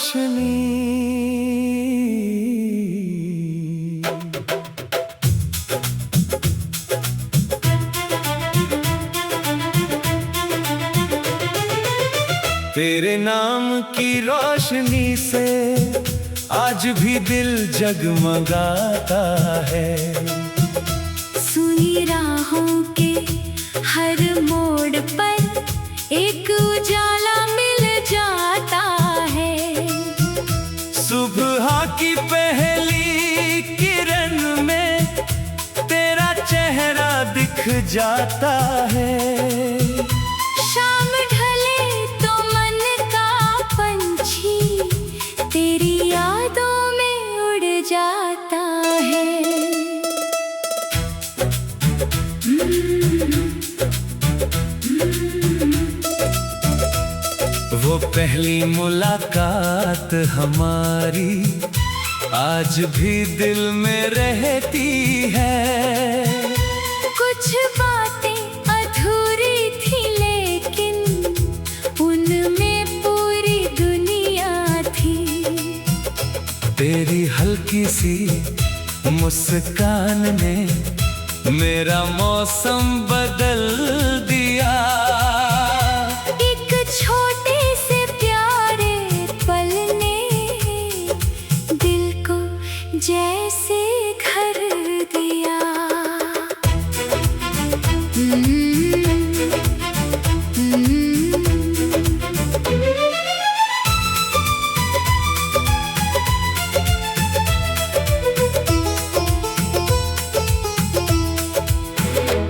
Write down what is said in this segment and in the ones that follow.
रोशनी। तेरे नाम की रोशनी से आज भी दिल जगमगाता है। सुनी राहों के हर मोड़ पर एक उजाला मिल जाता है। सुबह की पहली किरण में तेरा चेहरा दिख जाता है। शाम ढले तो मन का पंछी तेरी यादों में उड़ जाता है। वो पहली मुलाकात हमारी आज भी दिल में रहती है। कुछ बातें अधूरी थी लेकिन उनमें पूरी दुनिया थी। तेरी हल्की सी मुस्कान ने मेरा मौसम बदल दिया। एक छोटे से प्यारे पल ने दिल को जैसे घर दिया।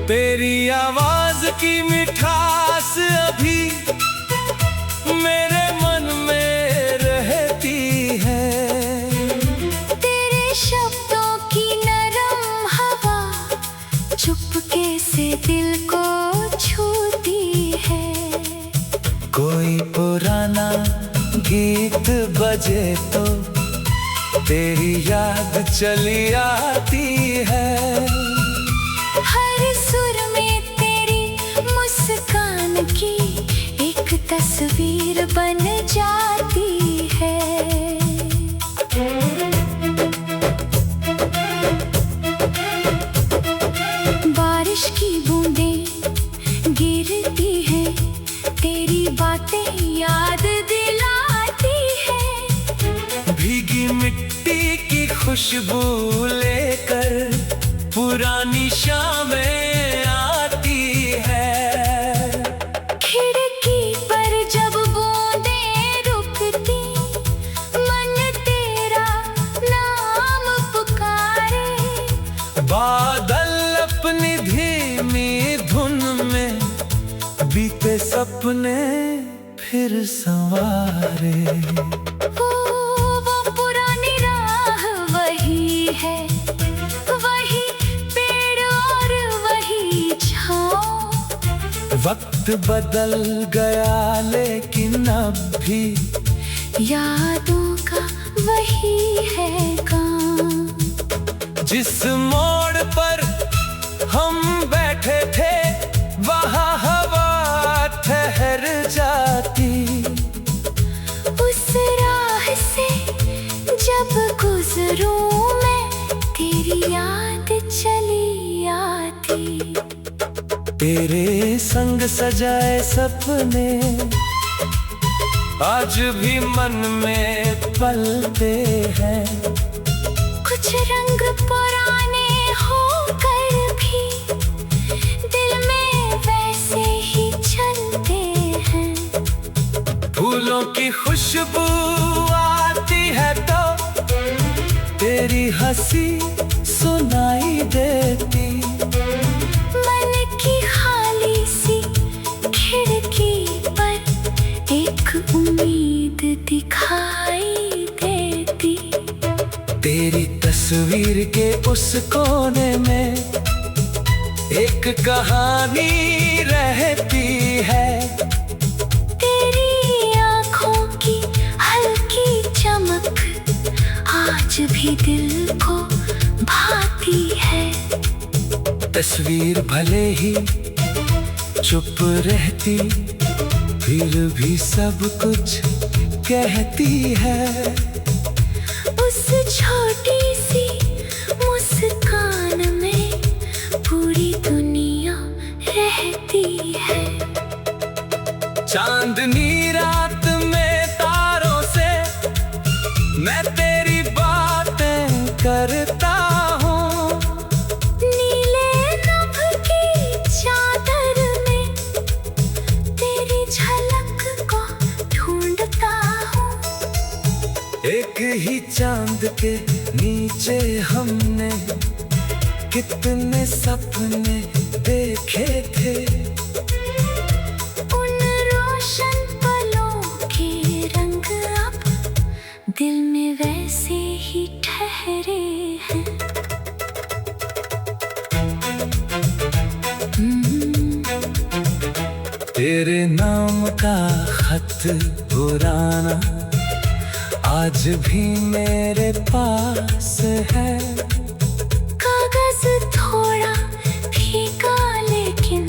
तेरी आवाज की मिठास अभी मेरे मन में रहती है। तेरे शब्दों की नरम हवा चुपके से दिल को छूती है। कोई पुराना गीत बजे तो तेरी याद चली आती है। हर सुर में तेरी मुस्कान की एक तस्वीर बन जाती है। बारिश की बूंदें गिरती हैं, तेरी बातें याद दिलाती है। भीगी मिट्टी की खुशबू लेकर पुरानी शामें आती है। खिड़की पर जब बूंदें रुकती मन तेरा नाम पुकारे। बादल अपनी धीमी धुन में बीते सपने फिर संवारे। वो पुरानी राह वही है, वही पेड़ और वही छाँव। वक्त बदल गया लेकिन अब भी यादों का वही है काम। जिस मोड़ पर हम बैठे थे वहाँ हवा ठहर जाती। उस राह से जब गुजरूं मैं तेरी याद चली आती। तेरे संग सजाए सपने आज भी मन में पलते हैं। कुछ रंग पुराने होकर भी दिल में वैसे ही चलते हैं। फूलों की खुशबू आती है तो तेरी हंसी सुनाई देती। मन की खाली सी खिड़की पर एक उम्मीद दिखाई देती। तेरी तस्वीर के उस कोने में एक कहानी रहती है। तेरी आँखों की हल्की चमक आज भी दिल को भाती है। तस्वीर भले ही चुप रहती फिर भी सब कुछ कहती है। उस छोटी सी मुस्कान में पूरी दुनिया रहती है। चांदनी रात में तारों से मैं तेरी बातें करता हूँ। नीले नभ की चादर में तेरी झलक को ढूंढता हूँ। एक ही चांद के नीचे हमने कितने सपने देखे थे। उन रोशन पलों के रंग अब दिल में वैसे ही ठहरे हैं। तेरे नाम का खत पुराना आज भी मेरे पास है। कागज थोड़ा फीका लेकिन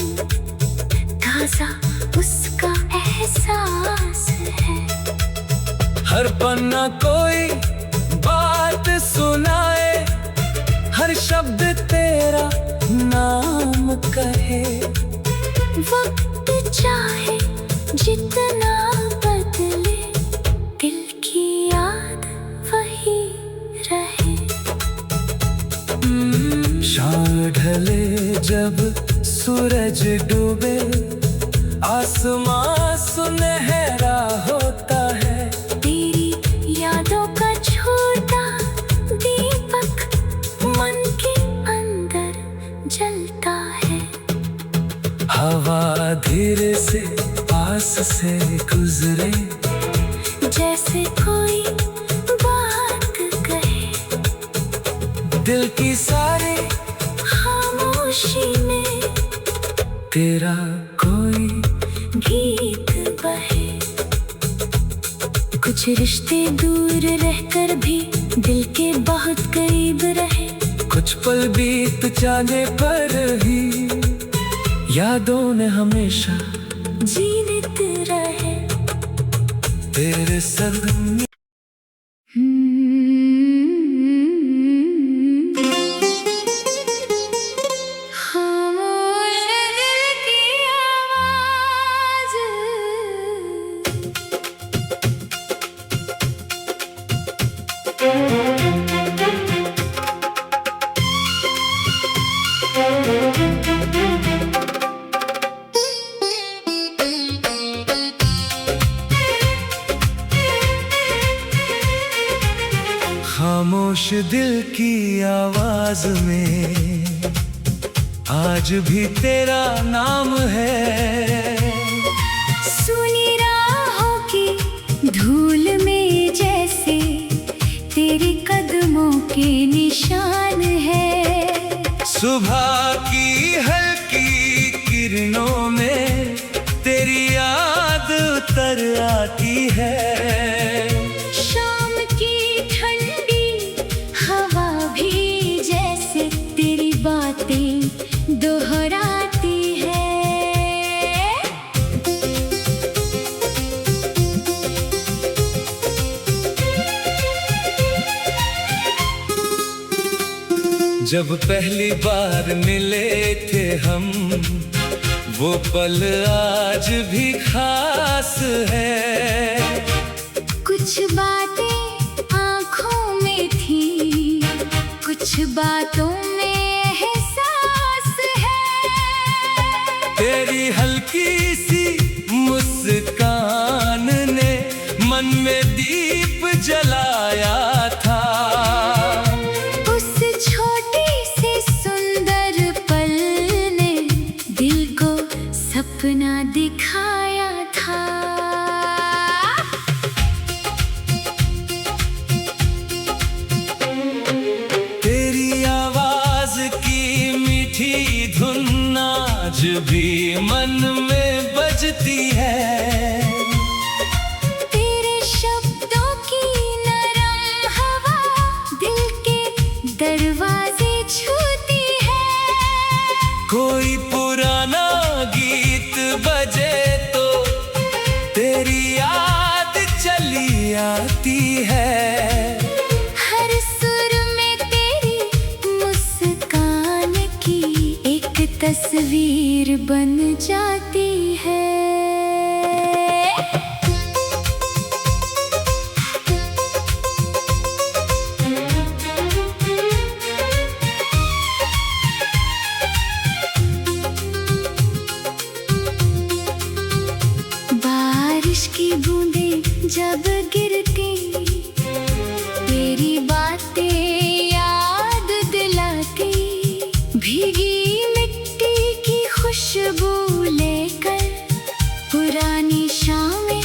ताजा उसका एहसास है। हर पन्ना कोई बात सुनाए, हर शब्द तेरा नाम कहे। वक्त चाहे जितना बदले दिल की याद वही रहे। शाम ढले जब सूरज डूबे आसमां सुनहरा होता है। तेरी यादों का छोटा दीपक मन के अंदर जलता है। हवा धीरे से पास से गुजरे जैसे कोई बात कहे। दिल की सारी खामोशी में तेरा कोई गीत बहे। कुछ रिश्ते दूर रहकर भी दिल के बहुत करीब रहे। कुछ पल बीत जाने पर ही यादों ने हमेशा जीवित रहे। तेरे संग खामोश दिल की आवाज़ खामोश दिल की आवाज में आज भी तेरा नाम है। सुनी राहों की धूल में जैसे तेरे कदमों के निशान है। सुबह की हल्की किरणों में तेरी याद उतर आती है। शाम की ठंडी हवा भी जैसे तेरी बातें दोहराती है। जब पहली बार मिले थे हम वो पल आज भी खास है। कुछ बातें आँखों में थी, कुछ बातों में एहसास है। तेरी हल्की सी मुस्कान ने मन में दीप जलाया था। उस छोटी सी सुंदर पल ने दिल को सपना दिखाया था। तेरी आवाज की मीठी धुन आज भी मन में है। हर सुर में तेरी मुस्कान की एक तस्वीर बन जाती है। बारिश की बूंदें जब गिरती, तेरी बातें याद दिलाती, भीगी मिट्टी की खुशबू लेकर पुरानी शामें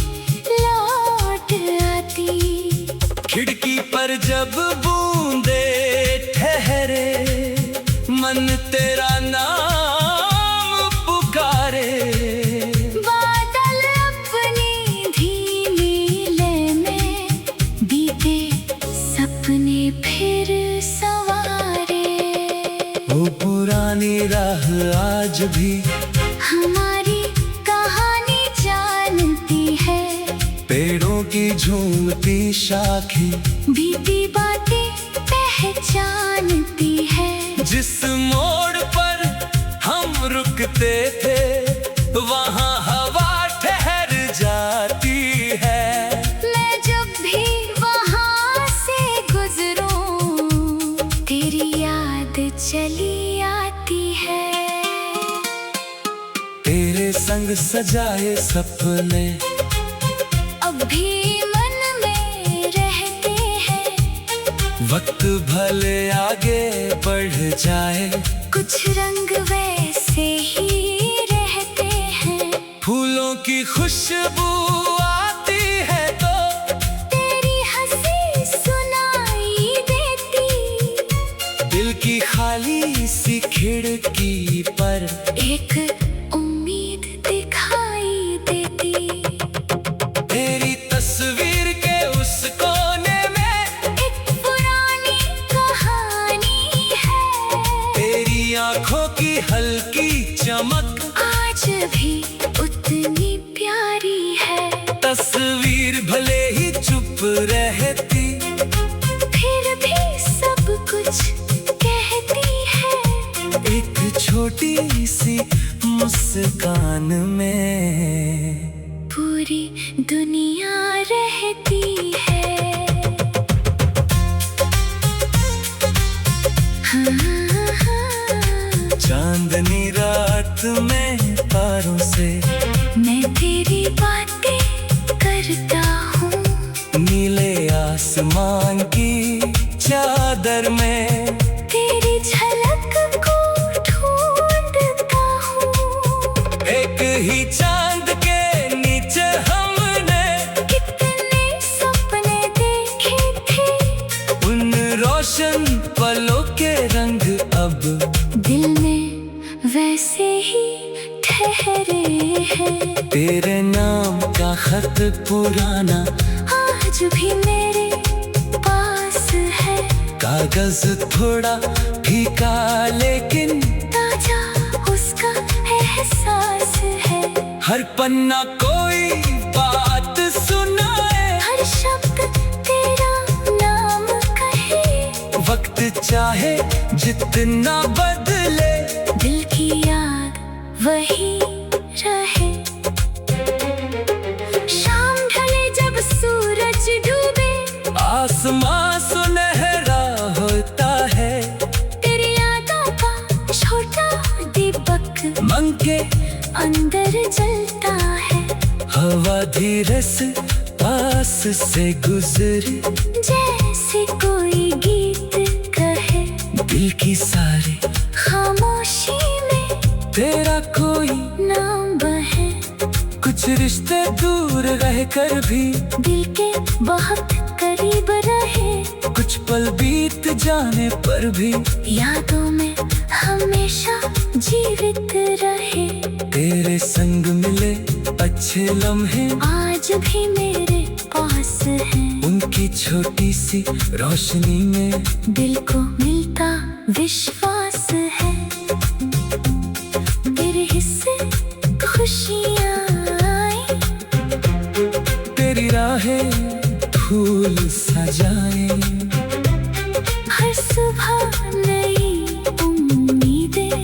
लौट आती। खिड़की पर जब बूंदे ठहरे, मन तेरा नाम पुकारे। बादल अपनी धीमी लय में बीते सपने फिर संवारे। वो पुरानी राह आज भी हमारी कहानी जानती है। पेड़ों की झूमती शाखें बीती बातें पहचानती है। जिस मोड़ पर हम रुकते थे, वहाँ हवा ठहर जाती है। मैं जब भी वहाँ से गुजरूं, तेरी याद चली आती है। तेरे संग सजाए सपने अब भी मन में रहते हैं। वक्त भले आगे बढ़ जाए, कुछ रंग वैसे ही रहते हैं। फूलों की खुशबू आती है तो तेरी हंसी सुनाई देती, दिल की खाली सी खिड़की पर एक उम्मीद दिखाई देती। तेरी तस्वीर के उस कोने में एक पुरानी कहानी है। तेरी आंखों की हल्की चमक आज भी उतनी प्यारी है। तस्वीर भले ही चुप रहती, फिर भी सब कुछ कहती है। एक छोटी सी मुस्कान में पूरी दुनिया रहती है। चांदनी रात में तारों से मैं तेरी बातें करता हूँ। नीले आसमान की चादर में तेरी झलक को ढूंढता हूँ। एक ही चांद के नीचे हमने कितने सपने देखे थे, उन रोशन पलों के रंग अब दिल में वैसे ही ठहरे हैं। तेरे नाम का खत पुराना आज भी मेरे पास है। कागज थोड़ा फीका लेकिन ताजा उसका एहसास है। हर पन्ना कोई बात सुनाए, हर शब्द तेरा नाम कहे। वक्त चाहे जितना बदले, दिल की याद वही रहे। शाम ढले जब सूरज डूबे, आसमां सुनहरा होता है। तेरी यादों का छोटा दीपक मन के अंदर जलता है। हवा धीरे से पास से गुजरे, जैसे कोई गीत कहे। दिल की सारी खामोशी में तेरा कोई नाम बहे। कुछ रिश्ते दूर रह कर भी दिल के बहुत करीब रहे। कुछ पल बीत जाने पर भी यादों में हमेशा जीवित रहे। तेरे संग मिले अच्छे लम्हे आज भी मेरे पास है। उनकी छोटी सी रोशनी में दिल को मिलता विश्वास है। तेरे हिस्से खुशियाँ आई, तेरी राहें फूल सजाए। हर सुबह नई उम्मीदें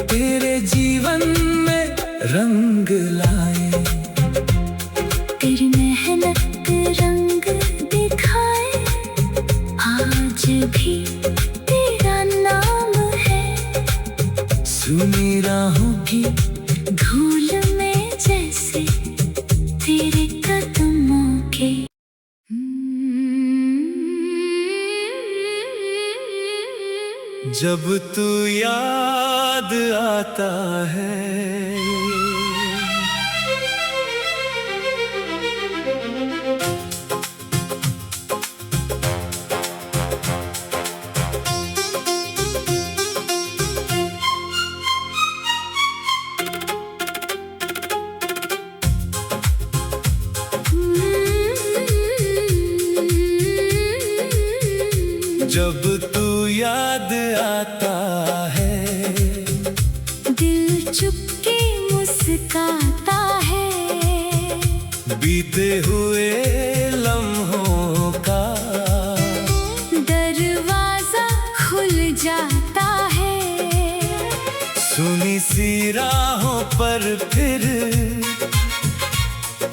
तेरे जीवन में रंग लाए। तेरी मेहनत रंग दिखाए। आज भी तेरा नाम है। सुनी राहों की धूल में जैसे तेरे कदमों के। जब तू याद आता है, जब तू याद आता है, दिल चुपके मुस्काता है। बीते हुए लम्हों का दरवाजा खुल जाता है। सुनी सी राहों पर फिर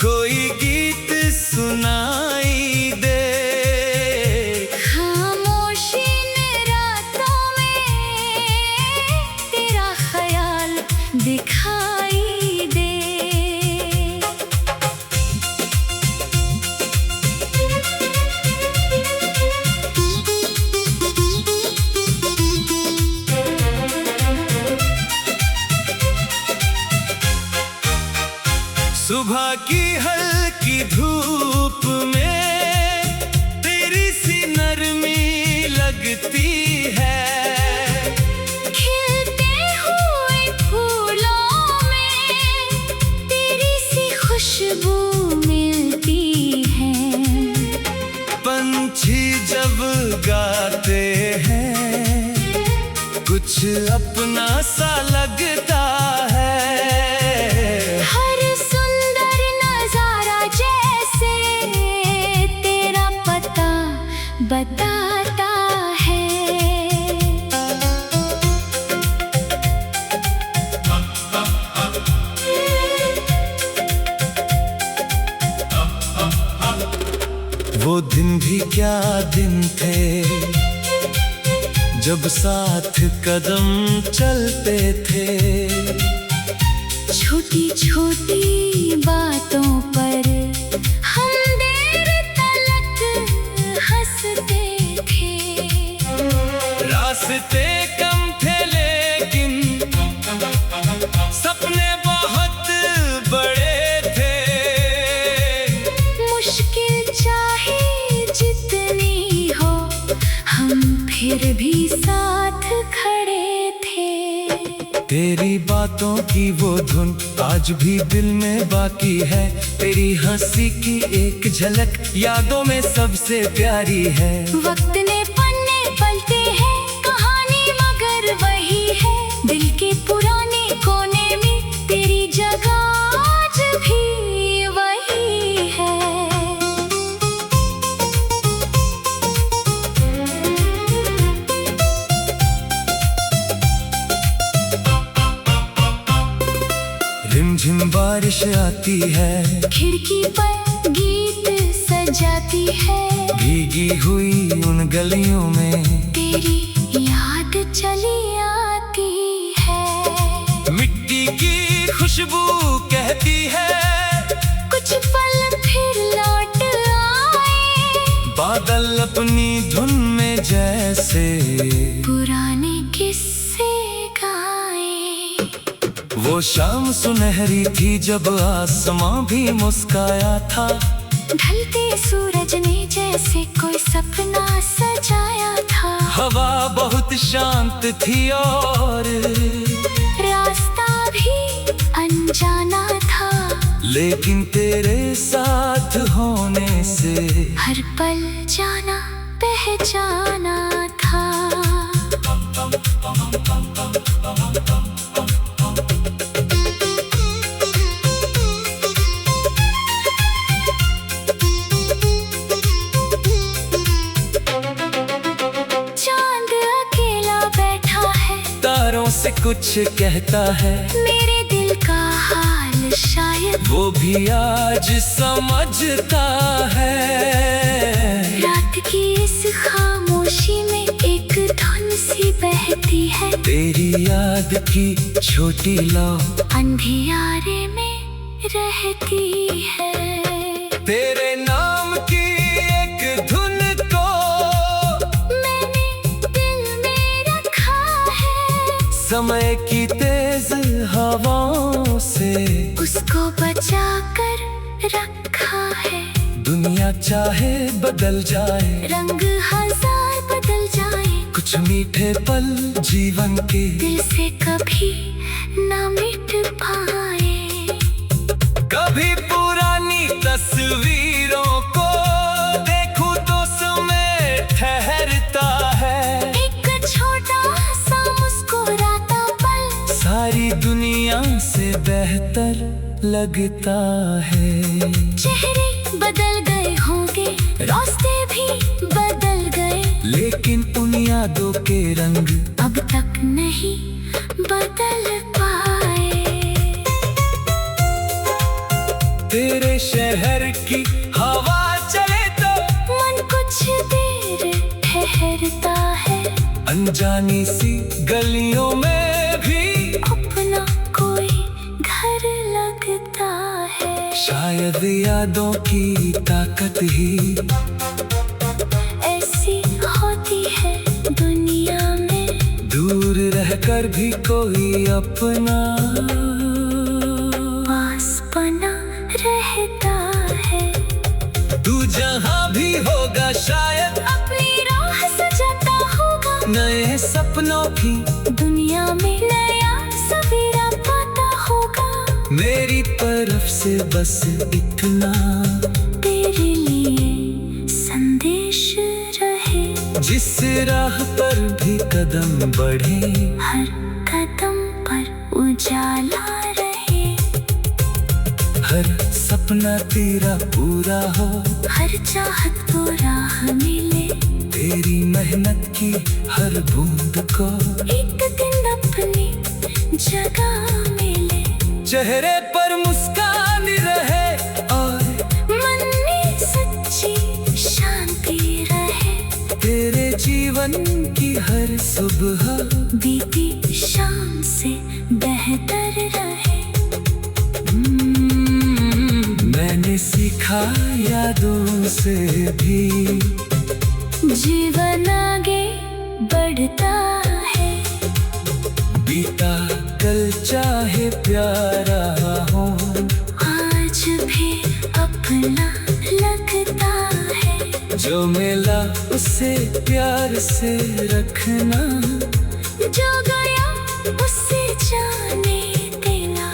कोई गीत सुनाई दे। दिखाई दे। सुबह की हल्की धूप में तेरी सी नरमी लगती है। खुशबू मिलती है। पंछी जब गाते हैं कुछ अपना सा लगता है। हर सुंदर नजारा जैसे तेरा पता बताता है। वो दिन भी क्या दिन थे जब साथ कदम चलते थे। छोटी छोटी बातों पर हम देर तलक हंसते थे। रास्ते कम थे लेकिन सपने बहुत बड़े थे। मुश्किल चाहे जितनी हो हम फिर भी साथ खड़े थे। तेरी बातों की वो धुन आज भी दिल में बाकी है। तेरी हंसी की एक झलक यादों में सबसे प्यारी है। वक्त ने पन्ने पलटे हैं कहानी मगर वही है। दिल के पुराने कोने में तेरी जगह आज भी वही है। रिमझिम बारिश आती है, खिड़की पर गीत सजाती है। भीगी हुई उन गलियों में तेरी याद चली आती है। मिट्टी की खुशबू कहती है कुछ पल फिर लौट आए। बादल अपनी धुन में जैसे पुराने किस्से गाए। वो शाम सुनहरी थी जब आसमां भी मुस्काया था। ढलते सूरज ने जैसे कोई सपना सजाया था। हवा बहुत शांत थी और रास्ता भी अनजाना था। लेकिन तेरे साथ होने से हर पल जाना पहचाना था। से कुछ कहता है। मेरे दिल का हाल शायद वो भी आज समझता है। रात की इस खामोशी में एक धुन सी बहती है। तेरी याद की छोटी लौ अंधियारे में रहती है। तेरे नाम की एक धुन को मैंने दिल में रखा है। समय की तेज हवाओं से उसको बचा कर रखा है। दुनिया चाहे बदल जाए, रंग हजार बदल जाए, कुछ मीठे पल जीवन के दिल से कभी ना मिट पाए। कभी पुरानी तस्वीरों को देखूं तो समय ठहरता है। एक छोटा सा मुस्कुराता पल सारी दुनिया से बेहतर लगता है। चेहरे बदल गए होंगे, रास्ते भी बदल गए, लेकिन उन यादों के रंग अब तक नहीं बदल पाए। तेरे शहर की हवा चले तो मन कुछ देर ठहरता है। अनजानी सी गलियों में भी अपना कोई घर लगता है। शायद यादों की ताकत ही ऐसी होती है दुनिया में। दूर रहकर भी कोई अपना पास बना रहता है। तू जहाँ भी होगा शायद अपनी राह सजाता होगा। नए सपनों की दुनिया में नया सवेरा पाता होगा। मेरी तरफ से बस इतना तेरे लिए संदेश रहे। जिस राह पर भी कदम बढ़े, हर कदम पर उजाला रहे। हर सपना तेरा पूरा हो, हर चाहत को राह मिले। तेरी मेहनत की हर बूंद को एक दिन अपनी जगह मिले। चेहरे पर मुस्कान रहे और मन में सच्ची शांति रहे। तेरे जीवन की हर सुबह बीती शाम से बेहतर रहे। मैंने सीखा यादों से भी जीवन आगे बढ़ता है। बीता कल चाहे प्यारा हो, आज भी अपना लगता है। जो मिला उसे प्यार से रखना, जो गया उससे जाने देना।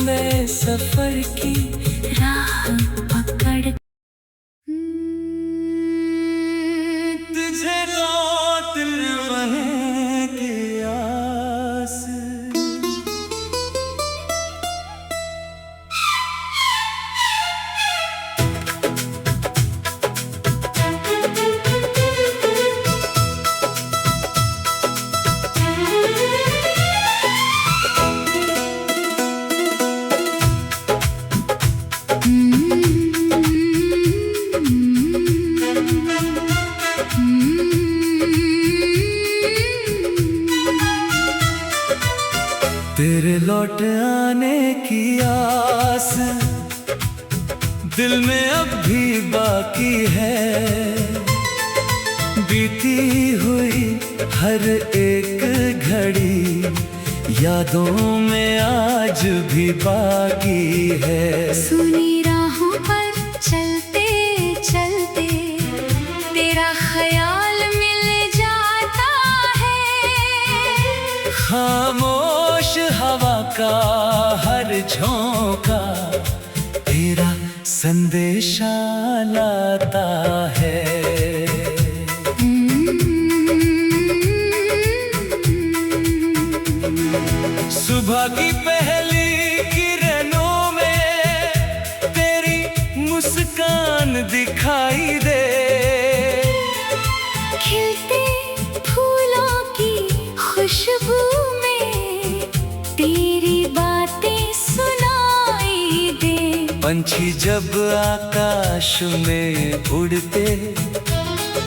मैं सफर की राह पकड़ तुझे लौट बने की आस। तेरे लौट आने की आस दिल में अब भी बाकी है। बीती हुई हर एक घड़ी यादों में आज भी बाकी है। सुनी राहों पर चलते चलते तेरा ख्याल मिल जाता है। खामोश हवा का हर झोंका तेरा संदेशा लाता है। सुबह की पहली किरणों में पंछी जब आकाश में उड़ते,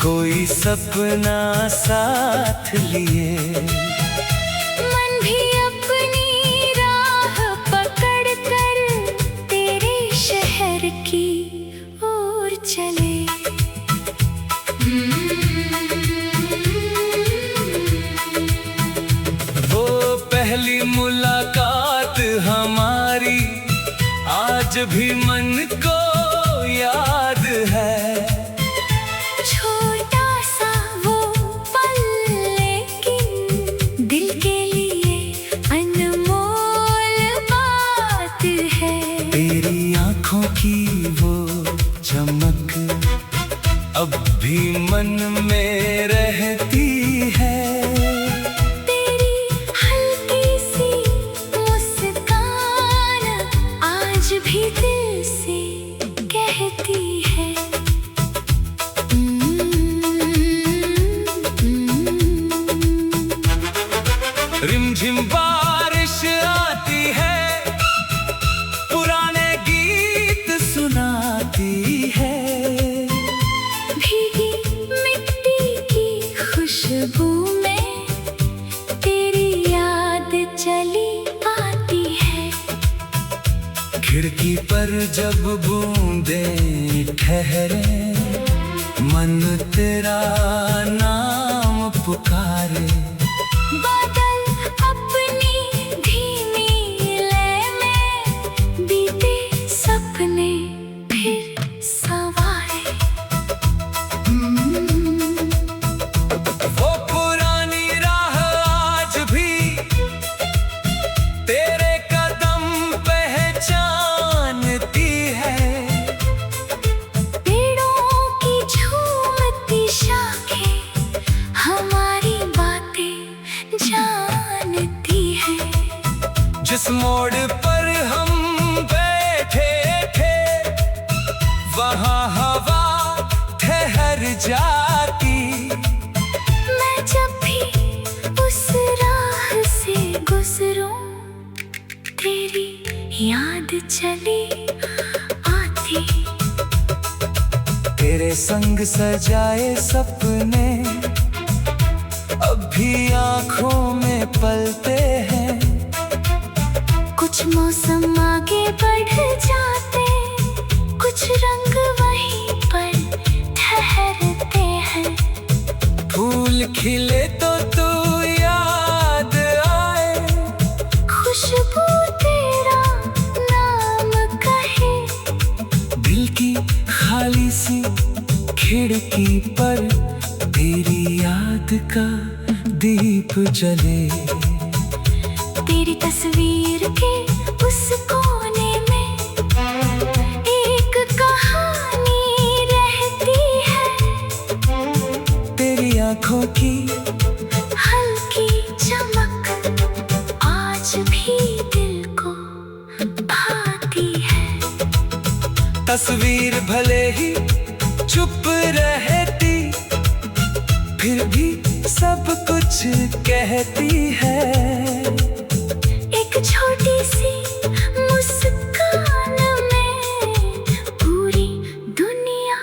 कोई सपना साथ लिए। मन भी अपनी राह पकड़ कर तेरे शहर की ओर चले। वो पहली मुलाकात हमारी आज भी मन को याद है। छोटा सा वो पल लेकिन दिल के लिए अनमोल बात है। तेरी आँखों की वो चमक अब भी मन में रहती है। तेरी हल्की सी मुस्कान आज भी दिल से कहती है। रिमझिम बारिश आती है, पुराने गीत सुनाती है। भीगी मिट्टी की खुशबू में तेरी याद चली आती है। खिड़की पर जब बूंदें ठहरे, मन तेरा नाम पुकारे। बादल अपनी धीमी लय में बीते सपने फिर संवारे। वो पुरानी राह आज भी तेरे कदम पहचानती है। पेड़ों की झूमती शाखें हमारी बातें जानती है। जिस मोड़ पर हम बैठे थे, वहाँ हवा ठहर जाती। मैं जब भी उस राह से गुजरूं तेरी याद चली आती। तेरे संग सजाए सपने अब भी आँखों में पलते हैं। कुछ मौसम आगे बढ़ जाते, कुछ रंग वहीं पर ठहरते हैं। फूल खिले तो तू याद आए, खुशबू तेरा नाम कहे। दिल की खाली सी खिड़की पर तेरी याद का दीप जले। तेरी तस्वीर के उस कोने में एक कहानी रहती है। तेरी आँखों की हल्की चमक आज भी दिल को भाती है। तस्वीर भले ही चुप रहती, फिर भी सब कुछ कहती है। एक छोटी सी मुस्कान में पूरी दुनिया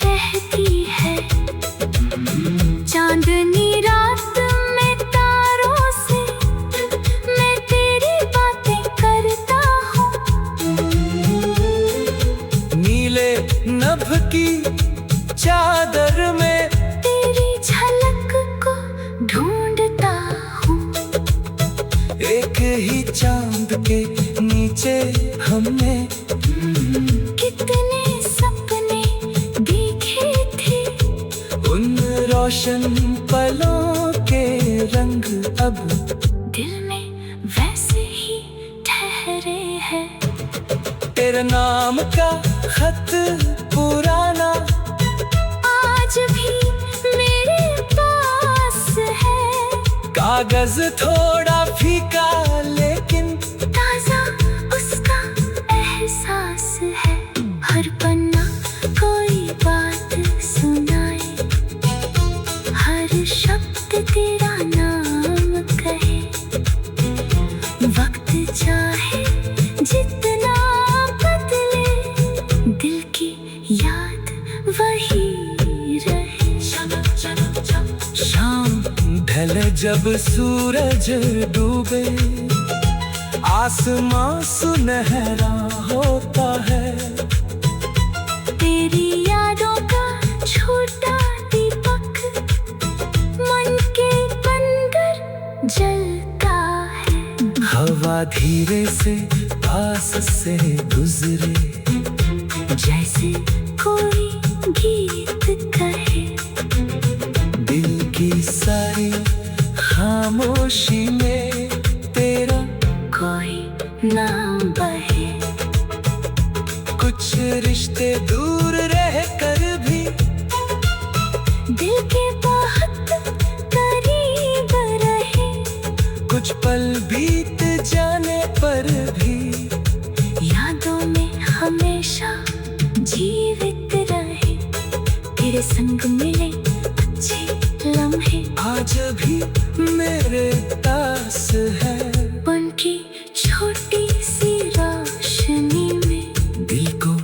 रहती है। चांदनी रात में तारों से मैं तेरी बातें करता हूँ। नीले नभ की चादर में तेरी झलक को ढूंढता हूँ। एक ही चांद के नीचे हमने कितने सपने देखे थे। उन रोशन पलों के रंग अब दिल में वैसे ही ठहरे हैं। तेरे नाम का खत पुराना आज भी मेरे पास है। कागज थोड़ा फीका लेकिन ताजा उसका एहसास है। हर पन्ना कोई बात सुनाए, हर शब्द तेरा नाम कहे। वक्त चाहे जितना बदले पहले जब सूरज डूबे आसमां सुनहरा होता है। तेरी यादों का छोटा दीपक मन के अंदर जलता है। हवा धीरे से पास से गुजरे जैसे कोई गीत कहे। दिल की सारी खामोशी में तेरा कोई नाम बहे। कुछ रिश्ते दूर रह कर भी दिल के बहुत करीब रहे। कुछ पल बीत जाने पर भी यादों में हमेशा जीवित रहे। तेरे संग मिले अच्छे लम्हे आज भी मेरे पास है। उनकी छोटी सी रोशनी में दिल को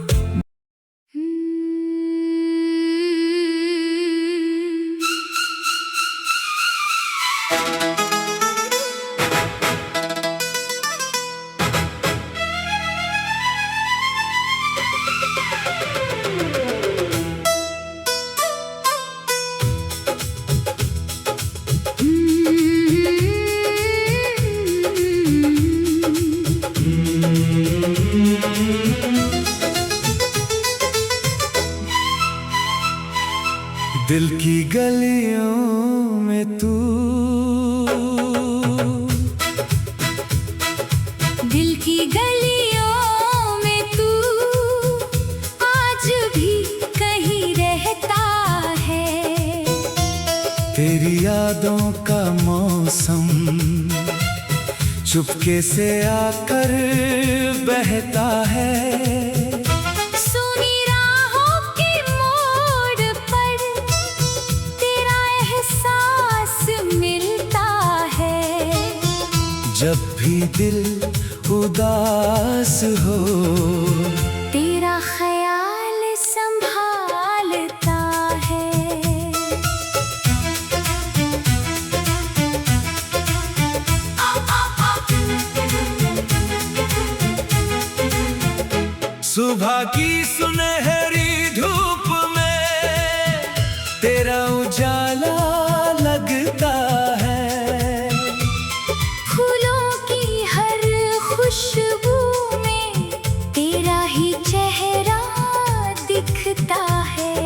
दिल की गलियों में तू, दिल की गलियों में तू आज भी कहीं रहता है। तेरी यादों का मौसम चुपके से आकर बहता है। सुनी राहों के मोड़ पर तेरा एहसास मिलता है। जब भी दिल उदास हो तेरा ख्याल संभालता है। सुबह की सुनहरी धूप में तेरा उजाला लगता है। फूलों की हर खुशबू में तेरा ही चेहरा दिखता है।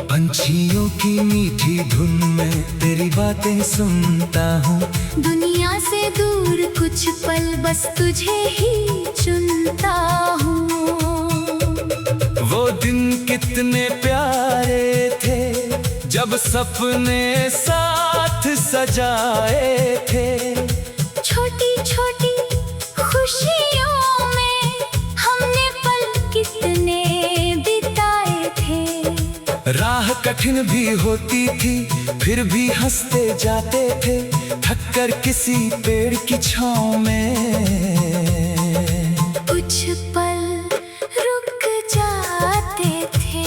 पंछियों की मीठी धुन में तेरी बातें सुनता हूँ। दुनिया से दूर कुछ पल बस तुझे ही चुनता हूँ। वो दिन कितने प्यारे थे जब सपने साथ सजाए थे। छोटी छोटी खुशियों में हमने पल कितने बिताए थे। राह कठिन भी होती थी फिर भी हंसते जाते थे। थक कर किसी पेड़ की छाँव में कुछ पल रुक जाते थे।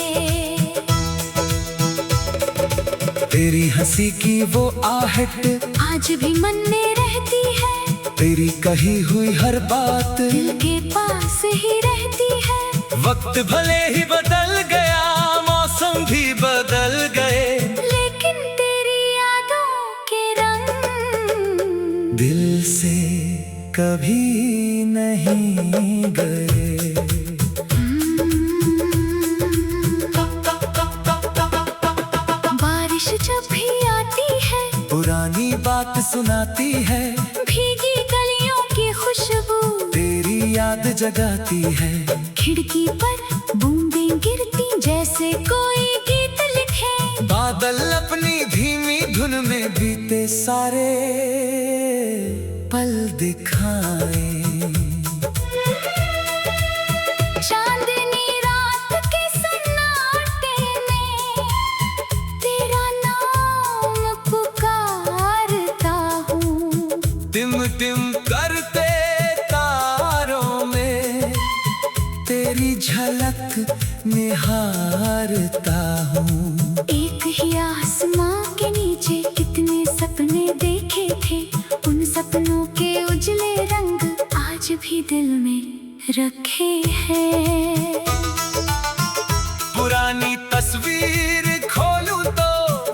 तेरी हंसी की वो आहट आज भी मन में रहती है। तेरी कही हुई हर बात दिल के पास ही रहती है। वक्त भले ही बदल गया मौसम भी बदल गए लेकिन तेरी यादों के रंग दिल से कभी नहीं गए। बारिश जब भी आती है पुरानी बात सुनाती है। भीगी गलियों की खुशबू तेरी याद जगाती है। खिड़की पर बूंदें गिरती जैसे कोई गीत लिखे। बादल अपनी धीमी धुन में बीते सारे पल दिखाए। चांदनी रात के सन्नाटे में तेरा नाम पुकारता हूँ। टिम टिम करते तारों में तेरी झलक निहारता हूँ। एक ही आसमां के नीचे कितने सपने दिल में रखे हैं। पुरानी तस्वीर खोलूं तो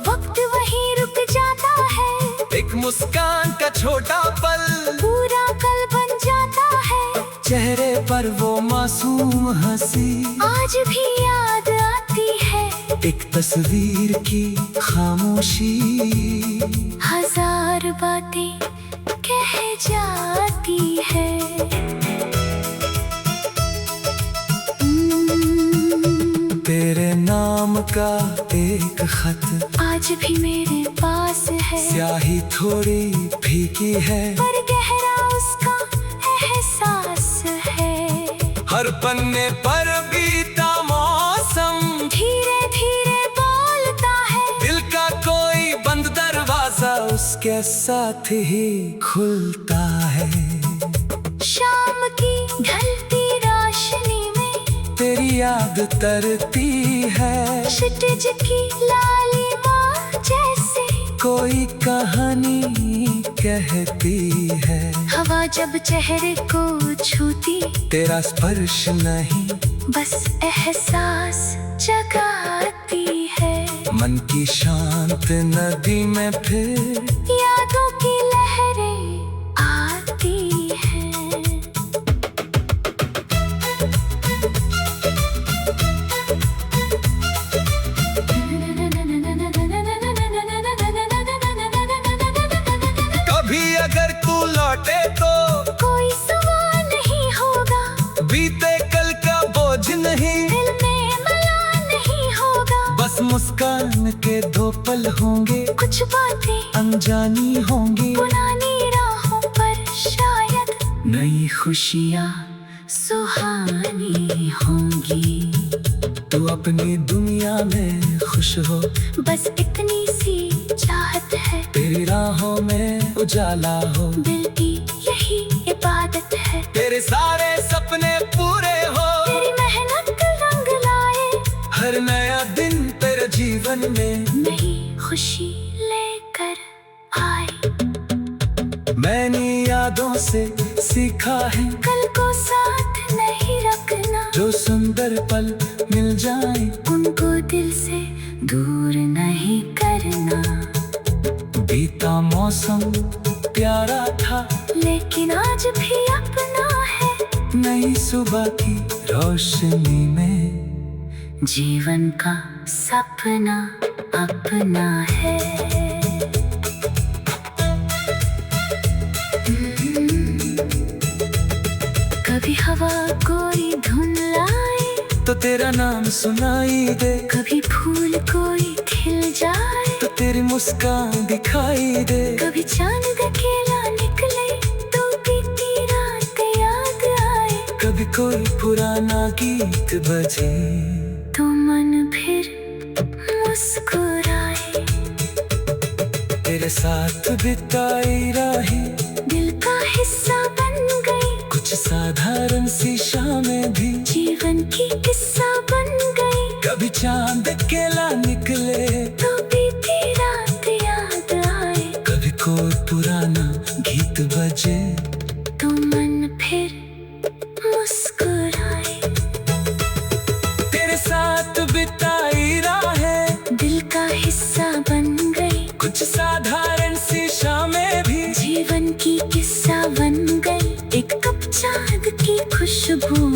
वक्त वहीं रुक जाता है, एक मुस्कान का छोटा पल पूरा कल बन जाता है। चेहरे पर वो मासूम हंसी आज भी याद आती है, एक तस्वीर की खामोशी हजार बातें कह जाती है। तेरे नाम का एक खत आज भी मेरे पास है, स्याही थोड़ी फीकी है पर गहरा उसका एहसास है। हर पन्ने पर बीता मौसम धीरे धीरे बोलता है, दिल का कोई बंद दरवाजा उसके साथ ही खुलता है। शाम की ढलती रोशनी में तेरी याद तरती है, क्षितिज की लालिमा जैसे कोई कहानी कहती है। हवा जब चेहरे को छूती, तेरा स्पर्श नहीं बस एहसास जगाती है। मन की शांत नदी में फिर यादों की लहरें आती हैं। कभी अगर तू लौटे तो कोई सवाल नहीं होगा, बीते कल का बोझ नहीं, दिल में मलाल नहीं होगा। बस मुस्कान के दो पल होंगे, कुछ बातें अनजानी होंगी, पुरानी राहों पर शायद नई खुशियाँ सुहानी होंगी। तू अपनी दुनिया में खुश हो, बस इतनी सी चाहत है, तेरी राहों में उजाला हो, दिल की यही इबादत है। तेरे सारे सपने पूरे हो, तेरी मेहनत रंग लाए, हर नया दिन तेरे जीवन में नई खुशी लेकर आए। मैंने यादों से सीखा है, कल को साथ नहीं रखना, जो सुंदर पल मिल जाए उनको दिल से दूर नहीं करना। बीता मौसम प्यारा था, लेकिन आज भी अपना है, नई सुबह की रोशनी में जीवन का सपना अपना है। कभी हवा कोई धुन लाए, तो तेरा नाम सुनाई दे, कभी फूल कोई खिल जाए, तो तेरी मुस्कान दिखाई दे। कभी चांद अकेला निकले, तो बीती रात याद आए। कभी कोई पुराना गीत बजे, तो मन फिर मुस्कुराए। तेरे साथ बिताई राहें दिल का हिस्सा बन गई, कुछ साधारण सी शामें भी जीवन की किस्सा बन गई। कभी चांद अकेला निकले, तो बीती रात याद आए, कभी कोई पुराना गीत बजे, तो मन फिर मुस्कुराए। तेरे साथ बिताई राहें दिल का हिस्सा बन गई, कुछ साधारण सी शामें भी जीवन की किस्सा बन गई। एक कप चांद की खुशबू